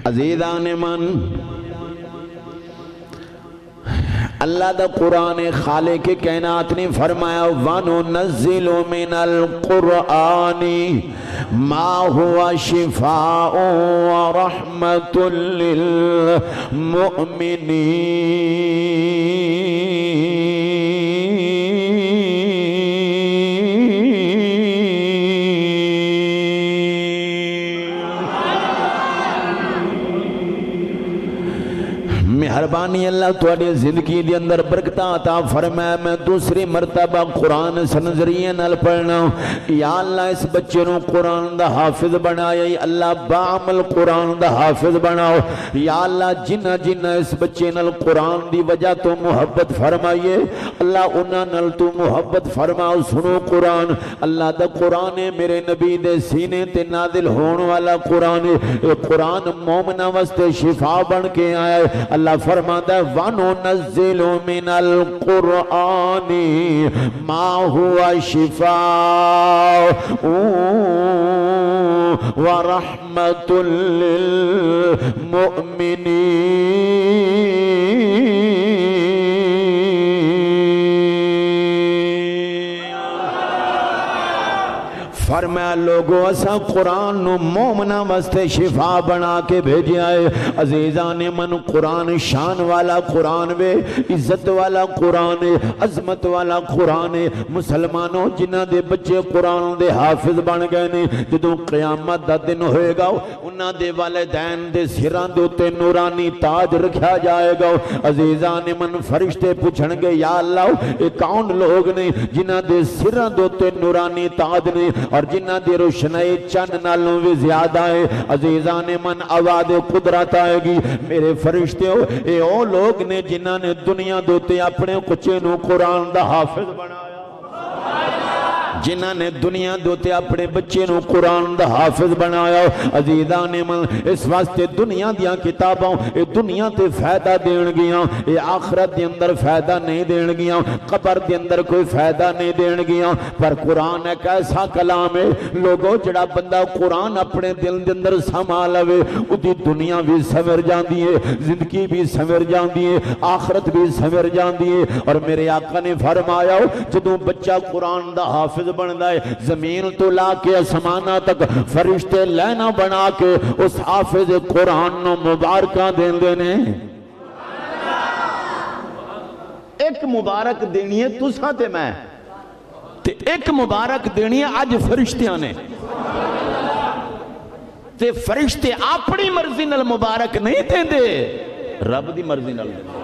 عزیزان من اللہ دا قرآن خالق کائنات نے فرمایا وَنُنَزِّلُ مِنَ الْقُرْآنِ مَا هُوَ شِفَاءٌ وَرَحْمَةٌ مہربانی اللہ تواڈی زندگی دے اندر برکتاں عطا فرمائے۔ میں دوسری مرتبہ قرآن سنظریے نال پڑھنا یا اللہ اس بچے نو قرآن دا حافظ بنایا، اللہ بعمل قرآن دا حافظ بناؤ یا اللہ جنہ جنہ اس بچے نال قرآن دی وجہ تو محبت فرمائیے اللہ انہاں نال تو محبت فرماؤ۔ سنو قرآن اللہ دا قرآن میرے نبی دے سینے تے نازل ہون والا قرآن، اے قرآن مومنہ واسطے شفا بن کے آیا ہے۔ اللہ فرماتا ہے وَنُنَزِّلُ مِنَ الْقُرْآنِ مَا هُوَ شِفَاءٌ وَرَحْمَةٌ لِّلْمُؤْمِنِينَ۔ فرمایا لوگو اسا قرآن نو مومنہ واسطے شفا بنا کے بھیجے آئے۔ عزیزان من قرآن شان والا قرآن وے، عزت والا قرآن ہے، عظمت والا قرآن ہے۔ مسلمانوں جنہ دے بچے قرآن دے حافظ بن گئے نے جدوں قیامت دا دن ہوئے گا انہاں دے والدین دے سراں دے اوتے نورانی تاج رکھا جائے گا۔ عزیزان من فرشتے پوچھن گے یا اللہ اے کون لوگ نے جنہ دے سراں دے اوتے نورانی تاج نے اور جنہ دی روشنائی چند نالوں بھی زیادہ ہے۔ عزیزان من آواز قدرت آئے گی میرے فرشتے ہو اے او لوگ نے جنہ نے دنیا دوتے اپنے کچے نو قرآن دا حافظ بنایا، جنہ نے دنیا دوتے اپنے بچے نو قرآن دا حافظ بنایا۔ عزیزان من اس واسطے دنیا دیا کتابوں اے دنیا تے فائدہ دین گیاں، اے آخرت دے اندر فائدہ نہیں دین گیاں، قبر دے اندر کوئی فائدہ نہیں دین گیاں، پر قرآن ایک ایسا کلام ہے لوگوں جڑا بندہ قرآن اپنے دل دے اندر سما لوے اُدھی دنیا بھی سمر جاندی ہے، زندگی بھی سمر جاندی ہے، آخرت بھی سمر جاندی ہے۔ اور میرے آقا نے فرمایا جدوں بچہ قرآن دا حافظ بندا ہے زمین تو لا کے آسمانہ تک فرشتے لینا بنا کے اس حافظ قرآن نو مبارکہ دین دینے۔ ایک مبارک دینی ہے تساں تے میں تے ایک مبارک دینی ہے آج فرشتیاں نے تے فرشتے اپنی مرضی نال مبارک نہیں دیں دے رب دی مرضی نال دیں۔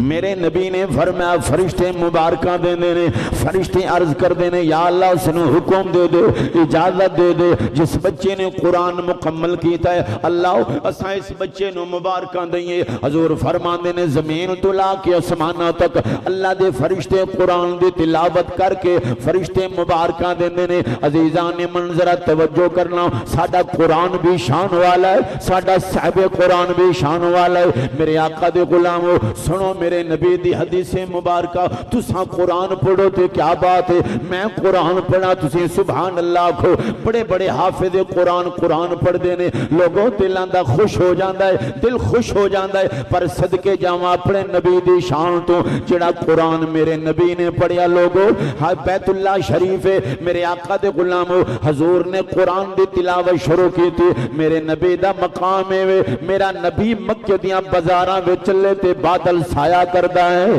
میرے نبی نے فرمایا فرشتے مبارکہ دے دینے، فرشتے عرض کر دینے یا اللہ اس نے حکم دے دے اجازت دے دے جس بچے نے قرآن مکمل کیتا ہے اللہ اساں اس بچے نو مبارکہ دئیے۔ حضور فرما دینے زمین تو لا کے آسمانہ تک اللہ دے فرشتے قرآن دی تلاوت کر کے فرشتے مبارکہ دے دینے۔ عزیزان منظرہ توجہ کرنا ساڈا قرآن بھی شان والا ہے، ساڈا صاحب قرآن بھی شان والا ہے۔ میرے آقا دے غلامو سنو میرے نبی دی حدیث مبارکہ تساں قرآن پڑھو تے کیا بات ہے، میں قرآن پڑھا تسیں سبحان اللہ کھو بڑے بڑے حافظ قرآن پڑھ دینے لوگوں دلان دا خوش ہو جاندہ ہے، دل خوش ہو جاندہ ہے۔ پر صدقے جاواں اپنے نبی دی شان تو جڑا قرآن میرے نبی نے پڑھیا لوگوں بیت اللہ شریف ہے میرے آقا دے غلامو حضور نے قرآن دی تلاوت شروع کی تھی، میرے نبی دا مقام ہے میرا نبی مکہ دیاں بازاراں وچ چلے تے بادل سایہ کردہ ہے،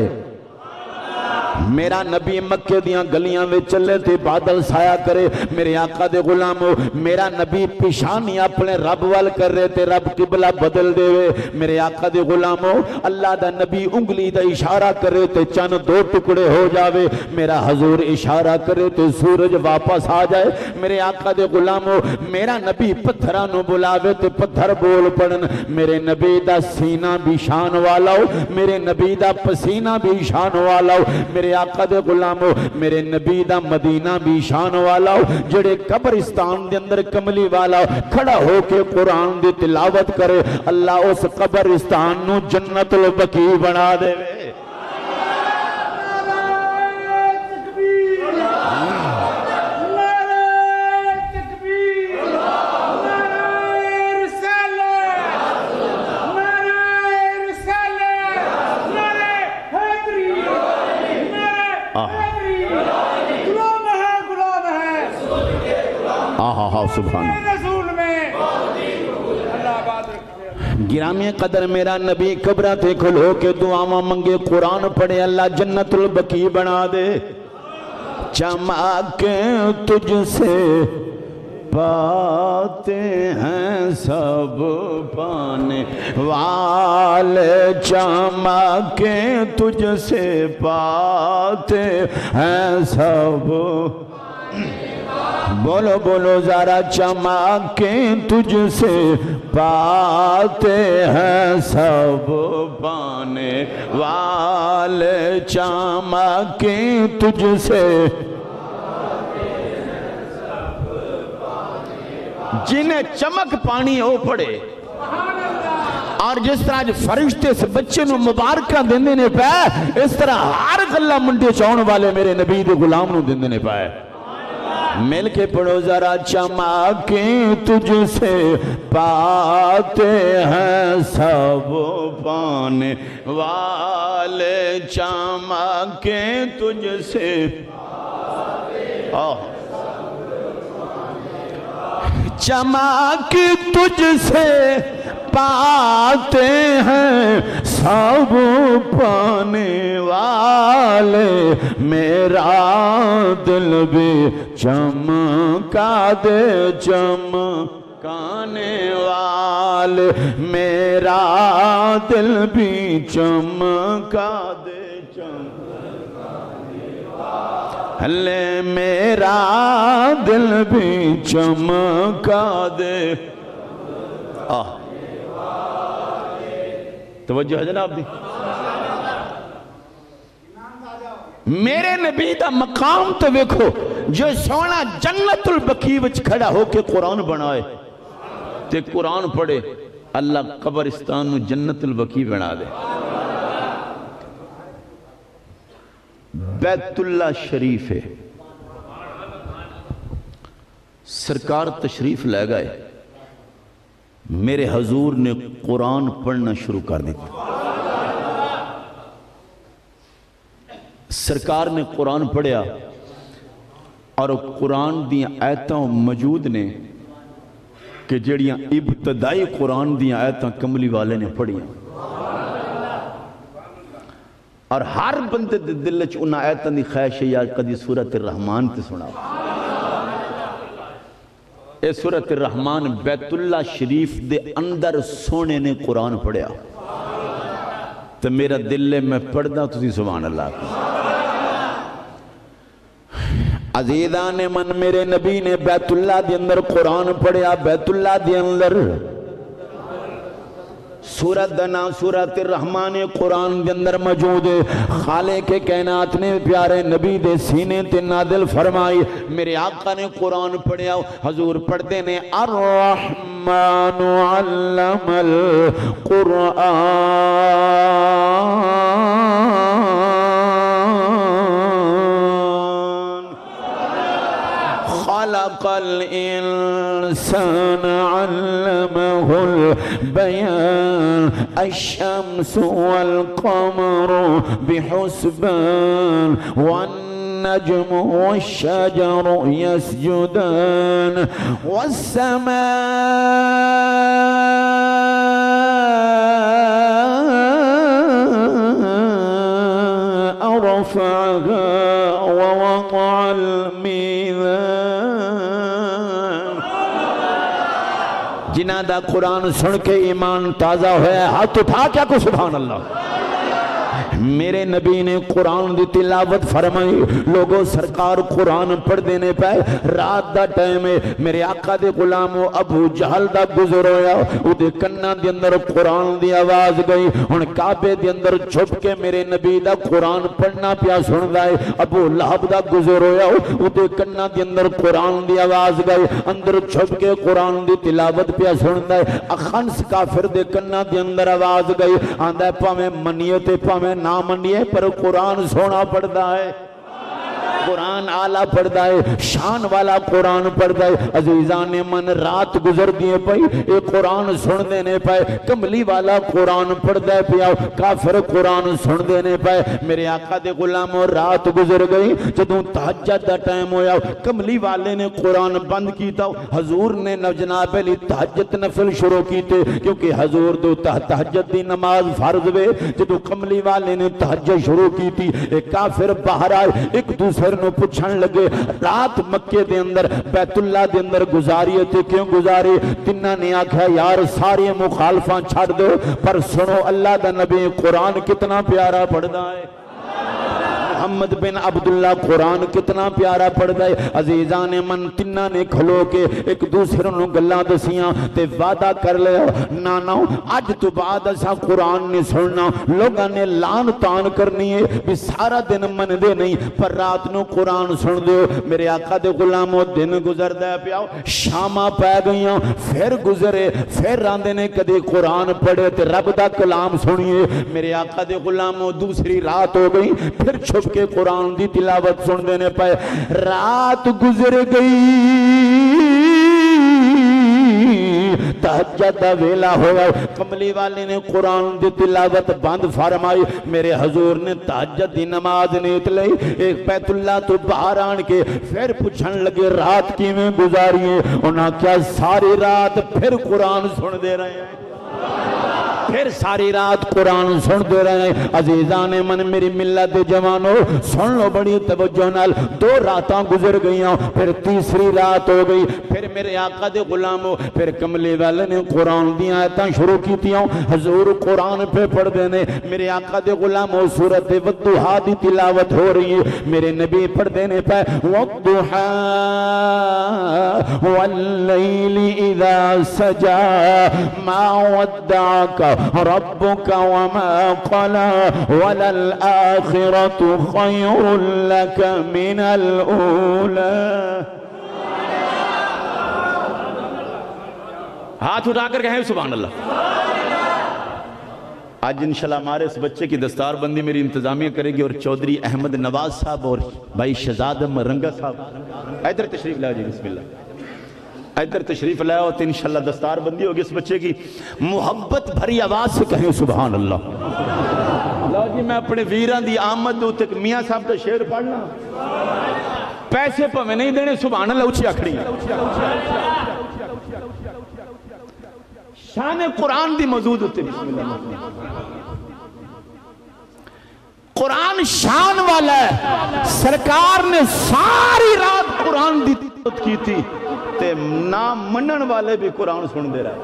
میرا نبی مکہ دیاں گلیاں میں چلے تے بادل سایہ کرے۔ میرے آقا دے غلامو میرا نبی پیشانی اپنے رب وال کر رہے تے رب قبلہ بدل دے وے۔ میرے آقا دے غلامو اللہ دا نبی انگلی دا اشارہ کرے تے چند دو ٹکڑے ہو جاوے، میرا حضور اشارہ کرے تے سورج واپس آ جائے۔ میرے آقا دے غلامو میرا نبی پتھرانو بلاوے تے پتھر بول پڑن، میرے نبی دا سینہ بھی شان والا ہو، میرے نبی دا پسینہ بھی شان والا ہو، میرے آقا دے غلامو میرے نبی دا مدینہ بھی شان والا ہو، جڑے قبرستان دے اندر کملی والا ہو کھڑا ہو کے قرآن دی تلاوت کرے، اللہ اس قبرستان نو جنت البقیع بنا دے وے۔ سبحان گرامی قدر میرا نبی قبرہ تے کھلو کے دعاواں منگے قرآن پڑھے اللہ جنت البقیع بنا دے چمکیں تجھ سے پاتے ہیں سب پانے والے چمکیں تجھ سے پاتے ہیں سب بولو بولو ذرا چمکیں تجھ سے پاتے ہیں سب پانے والے چمکیں تجھ سے جنہیں چمک پانی ہو پڑے اور جس طرح فرشتے سے بچے نو مبارکہ دیندے نے پائے اس طرح ہر گلہ منڈے چاؤن والے میرے نبی دے غلام نو دیندے نے پائے مل کے پڑھو ذرا چمکیں تجھ سے پاتے ہیں سب پانے والے چمکیں تجھ سے چمک تجھ سے پاتے ہیں سب پانے والے میرا دل بھی چمکا دے چمکانے والے میرا دل بھی چمکا دے لے میرا دل بھی چمکا دے توجہ ہے جناب دی میرے نبی دا مقام تو ویکھو جو سونا جنت البقیع وچ کھڑا ہو کے قرآن بنائے تے قرآن پڑھے اللہ قبرستان نو جنت البقیع بنا دے بیت اللہ شریف ہے سرکار تشریف لے گئے میرے حضور نے قرآن پڑھنا شروع کر دیتا سرکار نے قرآن پڑھیا اور قرآن دیاں آیتاں موجود نے کہ جڑیاں ابتدائی قرآن دیاں آیتاں کملی والے نے پڑھیاں اور ہر بندے دل وچ انہاں آیتاں دی خواہش ہے یا کدی سورۃ الرحمن تے سنا اے سورۃ الرحمن بیت اللہ شریف دے اندر سونے نے قرآن پڑھیا تو میرا دل میں پڑھدا تسی سبحان اللہ عزیزان من میرے نبی نے بیت اللہ دے اندر قرآن پڑھیا بیت اللہ دے اندر سورت دنا سورت الرحمن قرآن دے اندر موجود ہے خالق کائنات نے پیارے نبی دے سینے تے نازل فرمائی میرے آقا نے قرآن پڑھیا حضور پڑھتے نے الرحمن علم القرآن خلق الإنسان علمه البيان الشمس والقمر بحسبان والنجم والشجر يسجدان والسماء رفعها ووضع الميزان جنہ دا قرآن سن کے ایمان تازہ ہویا ہاتھ اٹھا کیا کو سبحان اللہ میرے نبی نے قرآن دی تلاوت فرمائی لوگوں سرکار قرآن پڑھ دینے پہ رات دا ٹائم ہے میرے آقا دے غلامو ابو جہل دا گزر ہویا او دے کنہ دے اندر قرآن دی آواز گئی ان کعبے دے اندر چھپ کے میرے نبی دا قرآن پڑھنا پیا سن دائے ابو لہب دا گزر ہویا او دے کنہ دے اندر قرآن دی آواز گئی اندر چھپ کے قرآن دی تلاوت پیا سن دائے اخنس کافر دے کنہ دے اندر آواز گئی آندہ پاویں منیتے پاویں نہ منیے پر قرآن سونا پڑھتا ہے قرآن آلہ پڑھتا ہے، شان والا قرآن پڑھتا ہے۔ عزیزان من رات گزر دیے پئی، ایک قرآن سن دینے پائے، کملی والا قرآن پڑھتا ہے پیا، کافر قرآن سن دینے پائے۔ میرے آقا دے غلاموں رات گزر گئی، جدوں تہجد دا ٹائم ہویا، کملی والے نے قرآن بند کیتا، حضور نے جناب علی تہجد نفل شروع کیتے، کیونکہ حضور دو تہجد دی نماز فرض وے۔ جدوں کملی والے نے تہجد شروع کیتی، ایک کافر باہر آئے، ایک دوسرے نو پوچھن لگے رات مکے دے اندر بیت اللہ دے اندر گزاری تے کیوں گزاری؟ تنہ نے آکھا یار سارے مخالفاں چھڑ دو، پر سنو اللہ دا نبی قرآن کتنا پیارا پڑھدا ہے، محمد بن عبداللہ قرآن کتنا پیارا پڑھدا ہے۔ عزیزان من تنہ نے کھلو کے ایک دوسرے نو گلاں دسیاں تے وعدہ کر لیا نانا اج تو بعد اسا قرآن نہیں سننا، لوگاں نے لان تان کرنی ہے بھی سارا دن من دے نہیں پر رات نو قرآن سن دیو۔ میرے آقا دے غلاموں دن گزردا ہے پیاؤ، شاماں پہ گئیاں، پھر گزرے، پھر راندے نے کدی قرآن پڑھے تے رب دا کلام سنیے۔ میرے آقا دے غلاموں دوسری رات ہو گئی، پھر چھپ کے قرآن دی تلاوت سن دینے پائے، رات گزر گئی، تہجد دا ویلا ہوا، کملی والے نے قرآن دی تلاوت بند فرمائی۔ میرے حضور نے تہجد دی نماز نیت لئی، ایک بیت اللہ تو باہر آن کے پھر پوچھن لگے رات کی میں گزاری ہے؟ انہاں کیا ساری رات پھر قرآن سن دے رہے ہیں، پھر ساری رات قرآن سن دے رہے ہیں۔ عزیزان من میری ملت جوانو سن لو بڑی توجہ نال، دو راتاں گزر گئیاں، پھر تیسری رات ہو گئی، پھر میرے آقا دے غلامو پھر کملی والے نے قرآن دی آیتاں شروع کیتیاں، حضور قرآن پہ پڑھ دینے، میرے آقا دے غلامو سورۃ والضحیٰ دی تلاوت ہو رہی ہے، میرے نبی پڑھ دینے پہ والضحیٰ واللیل اذا سجا ما ودعک ربك وما قلى وللآخرة خير لك من الأولى۔ ہاتھ اٹھا کر کہیں سبحان اللہ۔ آج انشاءاللہ ہمارے اس بچے کی دستار بندی میری انتظامیہ کرے گی، اور چودھری احمد نواز صاحب اور بھائی شہزادم رنگا صاحب ادھر تشریف لائے جی، بسم اللہ ادھر تشریف لائے ہو تو انشاءاللہ دستار بندی ہوگی اس بچے کی۔ محبت بھری آواز سے کہیں سبحان اللہ۔ لو جی میں اپنے ویران دی آمد دو تک میاں صاحب تا شعر پڑھنا، پیسے پہ میں نہیں دینے، سبحان اللہ اچھی اکھڑی شان قرآن دی موجود ہوتے۔ بسم اللہ، قرآن شان والا ہے، سرکار نے ساری رات قرآن دی تلاوت کی تھی تے نا منن والے بھی قرآن سن دے رہا ہے،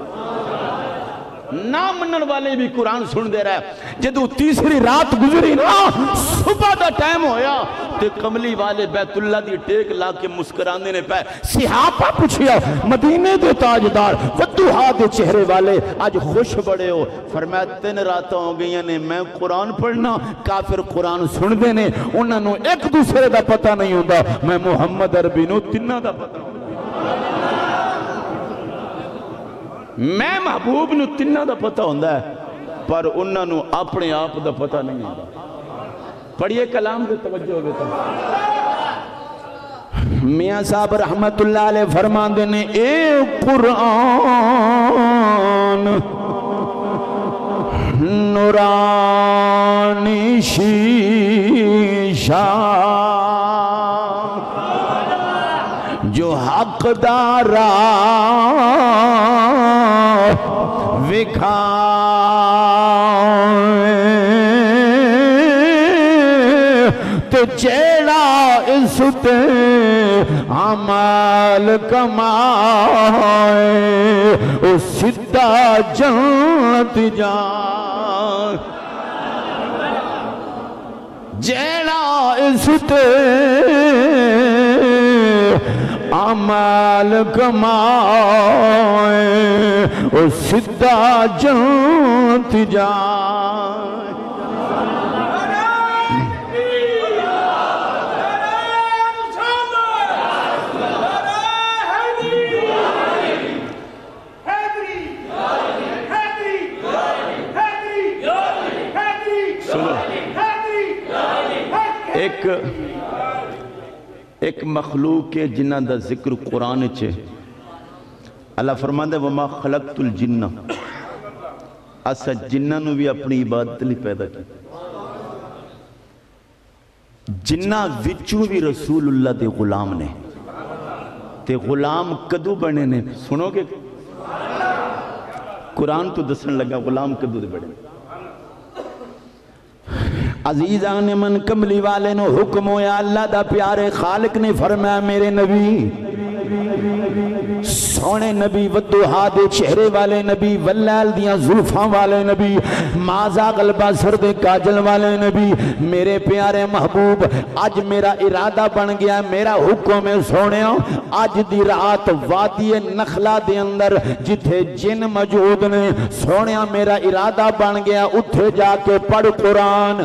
نا منن والے بھی قرآن سن دے رہا ہے۔ جدو تیسری رات گزری نا صبح دا ٹائم ہویا تے کملی والے بیت اللہ دی ٹیک لا کے مسکرانے نے پہ صحابہ پوچھیا مدینے دے تاجدار والضحیٰ دے چہرے والے آج خوش بڑے ہو؟ فرمایا 3 راتاں ہو گئی نے میں قرآن پڑھنا، کافر قرآن سن دینے، انہوں نے ایک دوسرے دا پتہ نہیں ہوتا، میں محمد عربی نو تنہ دا پتہ ہوتا، میں محبوب نو تنہ دا پتہ ہوندہ ہے، پر انہوں نے اپنے آپ دا پتہ نہیں ہوتا۔ پڑھئے کلام دے توجہ ہوگے تو میاں صاحب رحمت اللہ علیہ فرمان دینے اے قرآن نورانی شیشہ جو حق دارا وکھائے تو جیڑا اس تے عمال کمائے او سدھا جنت جائے، جیڑا اس تے عمال کمائے او سدھا جنت جائے۔ ایک مخلوق کے جنہ دا ذکر قرآن چھے اللہ فرماندہ وما خلقت الجنہ اسا جنہ نو بھی اپنی عبادت لی پیدا کی جنہ وچوں بھی رسول اللہ دے غلام نے تے غلام کدو بنے نے سنو گے قرآن تو دسن لگا غلام کدو دے بڑے عزیزان من کملی والے نو حکم ہویا اللہ دا پیارے خالق نے فرمایا میرے نبی سونے نبی ودوہا دے چہرے والے نبی واللیل دیاں زلفاں والے نبی مازا غلبہ سردے کاجل والے نبی میرے پیارے محبوب آج میرا ارادہ بن گیا میرا حکم ہے سونے آج دی رات وادی نخلا دے اندر جتھے جن موجود نے سونے میرا ارادہ بن گیا اتھے جا کے پڑھ قرآن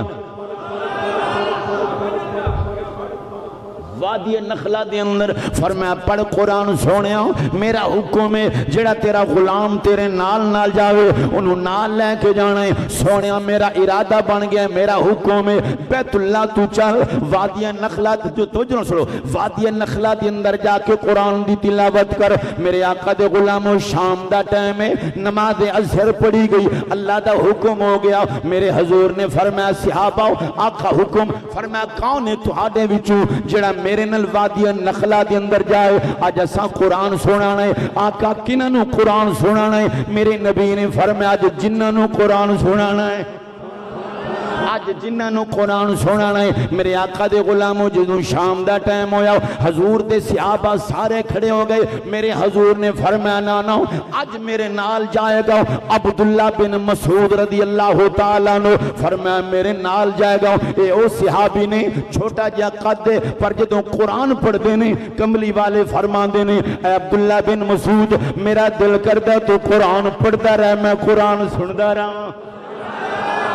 وادی نخلا دے اندر فرمایا پڑھ قرآن سونیا میرا حکم ہے جڑا تیرا غلام تیرے نال جاوے انہوں نال لے کے جانا ہے سونیا میرا ارادہ بن گیا میرا حکم ہے بیت اللہ تو چل وادی نخلا جو تو جنہوں سنو وادی نخلا دے اندر جا کے قرآن دی تلاوت کر میرے آقا دے غلاموں شام دا ٹائم ہے نماز عصر پڑھی گئی اللہ دا حکم ہو گیا میرے حضور نے فرمایا صحابہ آقا حکم فرمایا کون ہے تہاڈے وچوں جڑا میرے نل وادی نخلا دے اندر جائے آج اساں قرآن سنانا ہے آقا کنہاں نو قرآن سنانا ہے میرے نبی نے فرمایا آج جنہاں نو قرآن سنانا ہے آج جنہاں نو قرآن سنانا ہے میرے آقا دے غلاموں جدوں شام دا ٹائم ہویا حضور دے صحابہ سارے کھڑے ہو گئے میرے حضور نے فرمایا نانا آج میرے نال جائے گا عبداللہ بن مسعود رضی اللہ تعالیٰ نے فرمایا میرے نال جائے گا اے او صحابی نے چھوٹا جا قد دے پر جدوں قرآن پڑھ دینے کملی والے فرمان دینے اے عبداللہ بن مسعود میرا دل کردہ تو قرآن پڑھتا رہے میں قرآن سندا رہا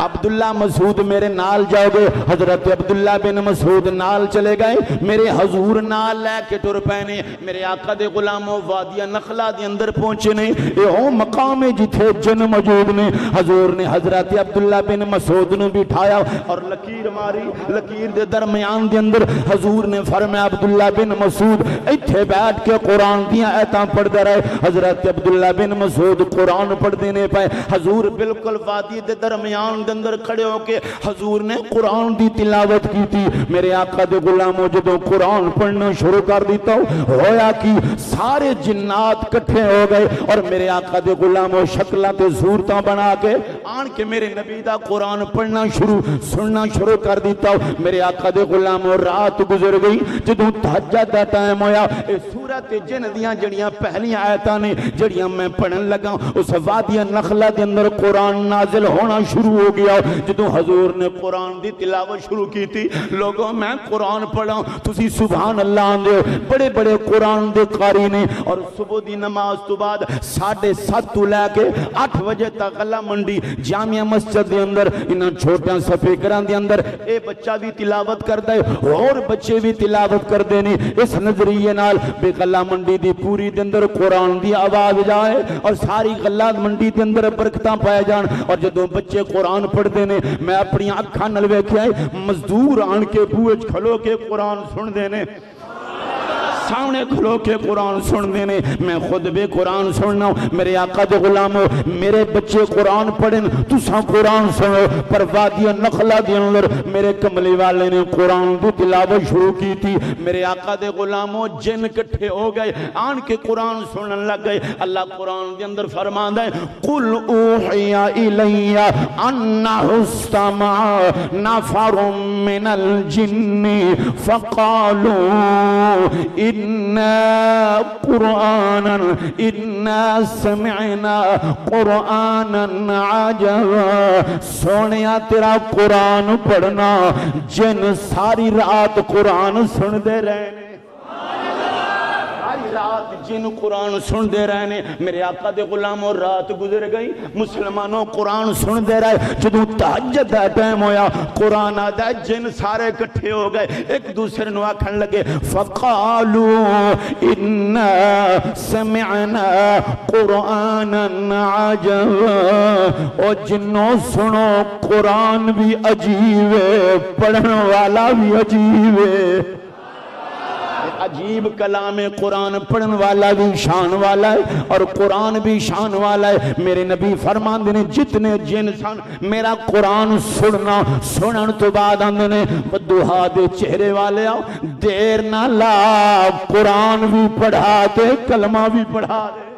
عبداللہ مسعود میرے نال جاؤ گے حضرت عبداللہ بن مسعود نال چلے گئے میرے حضور نال لے کے ٹر پینے میرے آقا دے غلاموں وادی نخلا دے اندر پہنچے نے اے ہوں مقام جتھے جن موجود نے حضور نے حضرت عبداللہ بن مسعود نے بٹھایا اور لکیر ماری لکیر دے درمیان دے اندر حضور نے فرمایا عبداللہ بن مسعود ایتھے بیٹھ کے قرآن دیاں ایتاں پڑھ دے رہے حضرت عبداللہ بن مسعود قرآن پڑھ دینے پائے حضور بالکل وادی دے درمیان اندر کھڑے ہو کے حضور نے قرآن دی تلاوت کی تھی میرے آقا دے غلاموں جدوں قرآن پڑھنا شروع کر دیتا ہویا کہ سارے جنات کٹھے ہو گئے اور میرے آقا دے غلاموں شکلہ تے صورتاں بنا کے آن کے میرے نبی دا قرآن پڑھنا سننا شروع کر دیتا میرے آقا دے غلاموں رات گزر گئی جدوں تہجد دا ٹائم ہویا اے سورت جن دیاں جڑیاں پہلیاں آیتاں نے جڑیاں میں پڑھن لگا اس وادی نخلا دے اندر قرآن نازل ہونا شروع ہو گیا جدوں حضور نے قرآن دی تلاوت شروع کی تھی لوگوں میں قرآن پڑھا تسی سبحان اللہ آندے ہو بڑے بڑے قرآن دے قاری نے اور صبح دی نماز تو بعد 7:30 تو لے کے 8 بجے تک اللہ منڈی جامعہ مسجد دے اندر انہاں چھوٹیاں سپیکراں دے اندر اے بچہ بھی تلاوت کردا ہے اور بچے بھی تلاوت کردے نے اس نظریے نال بے غلہ منڈی دی پوری دے اندر قرآن دی آواز جائے اور ساری غلہ منڈی دے اندر برکتاں پائے جان اور جدوں بچے قرآن پڑھ دینے میں اپنی اکھاں نل ویکھیا مزدور آن کے بوئے کھلو کے قرآن سن دینے سامنے کھلو کے قرآن سن دینے میں خود بھی قرآن سننا میرے آقا دے غلاموں میرے بچے قرآن پڑھیں تساں قرآن سنو پر وادی نخلا دے اندر میرے کملی والے نے قرآن دی تلاوت شروع کی تھی میرے آقا دے غلاموں جن کٹھے ہو گئے آن کے قرآن سنن لگ گئے اللہ قرآن دے اندر فرماندا ہے قل اوحی الی انہ استمع نفر من الجن فقالوا إنا سمعنا قرآنا عجبا سونیا تیرا قرآن پڑھنا جن ساری رات قرآن سن دے رہنے رات جن قرآن سن دے رہنے میرے آقا دے غلاموں رات گزر گئی مسلمانوں قرآن سن دے رہے جدوں تہجد دا ٹائم ہویا قرآن آدھا جن سارے کٹھے ہو گئے ایک دوسرے نو آکھن لگے فقالوا انا سمعنا قرآنا عجبا او جنوں سنو قرآن بھی عجیب ہے پڑھن والا بھی عجیب ہے عجیب کلام قرآن پڑھن والا بھی شان والا ہے اور قرآن بھی شان والا ہے. میرے نبی فرماندے نے جتنے جن سن میرا قرآن سنن تو بعد آندے نے ودوہا دے چہرے والے آؤ دیر نہ لا قرآن بھی پڑھا دے کلمہ بھی پڑھا دے.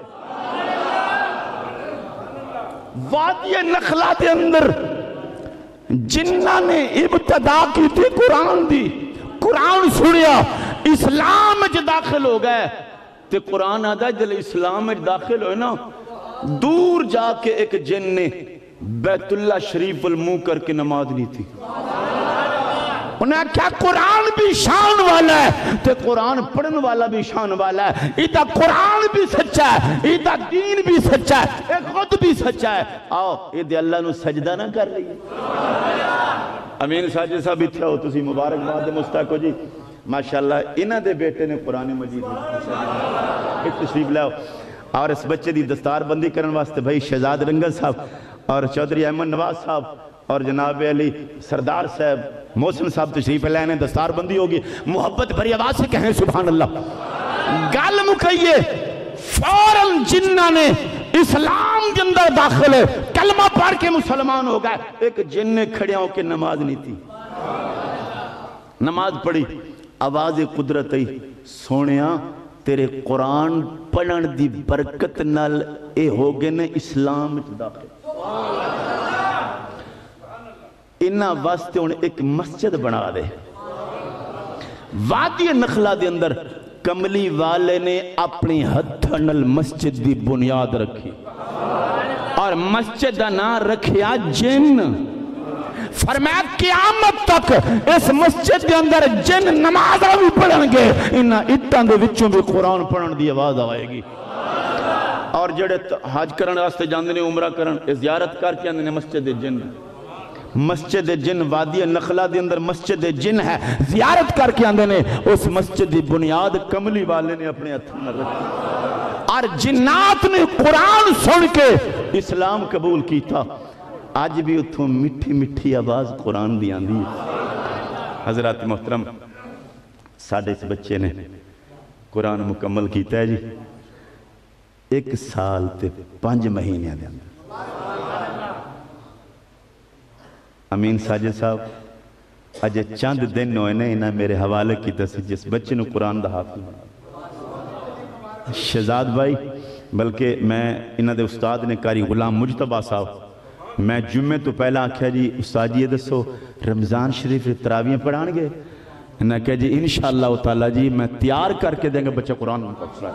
وادی نخلا دے اندر جنہ نے ابتدا کی تھی قرآن دی, قرآن سنیا اسلام جو داخل ہو گئے تے قرآن آدھا جل اسلام میں داخل ہوئے نا دور جا کے ایک جن نے بیت اللہ شریف المو کر کے نماز نہیں تھی. انہیں کیا قرآن بھی شان والا ہے تے قرآن پڑھن والا بھی شان والا ہے. ایدہ قرآن بھی سچا ہے, ایدہ دین بھی سچا ہے, ایک خود بھی سچا ہے. آؤ ایدہ اللہ نو سجدہ نہ کر رہی ہے. امین ساجد صاحب اتھا ہو تسی مبارک بات مستقو جی ماشاءاللہ انہ دے بیٹے نے قرآن مجید ایک تشریف لاؤ. اور اس بچے دی دستار بندی کرن واسطے بھائی شہزاد رنگل صاحب اور چودھری احمد نواز صاحب اور جناب علی سردار صاحب محسن صاحب تشریف لائنے دستار بندی ہوگی. محبت بھری آواز سے کہیں سبحان اللہ. گال مکئیے فوراً جنہ نے اسلام کے اندر داخل ہے کلمہ پڑھ کے مسلمان ہو گئے. ایک جن نے کھڑے ہو کے نماز نہیں تھی, نماز پڑھی آواز قدرت ہی سونیاں تیرے قرآن پڑھن دی برکت نال اے ہو گئے نے اسلام داخل. انہا واسطے انہیں ایک مسجد بنا دے. وادی نخلا دے اندر کملی والے نے اپنی ہتھنل مسجد دی بنیاد رکھی اور مسجد دا نام رکھیا جن. فرمایا قیامت تک اس مسجد کے اندر جن نمازہ بھی پڑھن گے انہا اٹھان دے وچوں بھی قرآن پڑھن دی آواز آئے گی. اور جڑے حج کرن راستے جاندے نے عمرہ کرن زیارت کر کے اندے نے مسجد جن. مسجد جن وادی نخلا دے اندر مسجد جن ہے, زیارت کر کے آندے نے اس مسجد دی بنیاد کملی والے نے اپنے ہتھوں میں رکھی اور جنات نے قرآن سن کے اسلام قبول کیتا. آج بھی اتھوں مٹھی مٹھی آواز قرآن دی آندی ہے. حضرات محترم ساڑھے اس بچے نے قرآن مکمل کیتا ہے جی 1 سال تے 5 مہینے دے اندر. امین ساجد صاحب اجے چند دن ہوئے نے انہاں میرے حوالے کی تسی جس بچے نے قرآن دا حافظ شہزاد بھائی بلکہ میں انہاں دے استاد نے کاری غلام مجتبہ صاحب میں جمعے تو پہلا آکھیا جی استاد جی دسو رمضان شریف تراویح پڑھان گے. انہاں کہا جی انشاءاللہ تعالیٰ جی میں تیار کر کے دیں گے بچہ قرآن مکمل.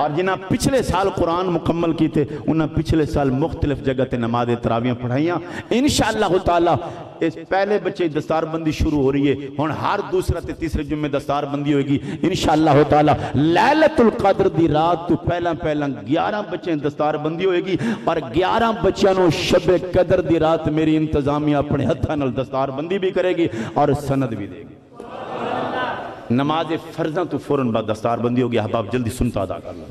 اور جنہاں پچھلے سال قرآن مکمل کی تھے انہاں پچھلے سال مختلف جگہ تے نماز تراویح پڑھائیاں. انشاءاللہ تعالیٰ اس پہلے بچے دستار بندی شروع ہو رہی ہے, ہن ہر دوسرا تے تیسرے جمعے دستار بندی ہوئے گی انشاءاللہ تعالیٰ. لیلۃ القدر دی رات تو پہلا 11 بچے دستار بندی ہوئے گی اور 11 بچیاں نو شب قدر دی رات میری انتظامیہ اپنے ہتھاں نال دستار بندی بھی کرے گی اور سند بھی دے گی. نماز فرضاں تو فوراً بعد دستار بندی ہوگی. احباب جلدی سنتا ادا کر لیں.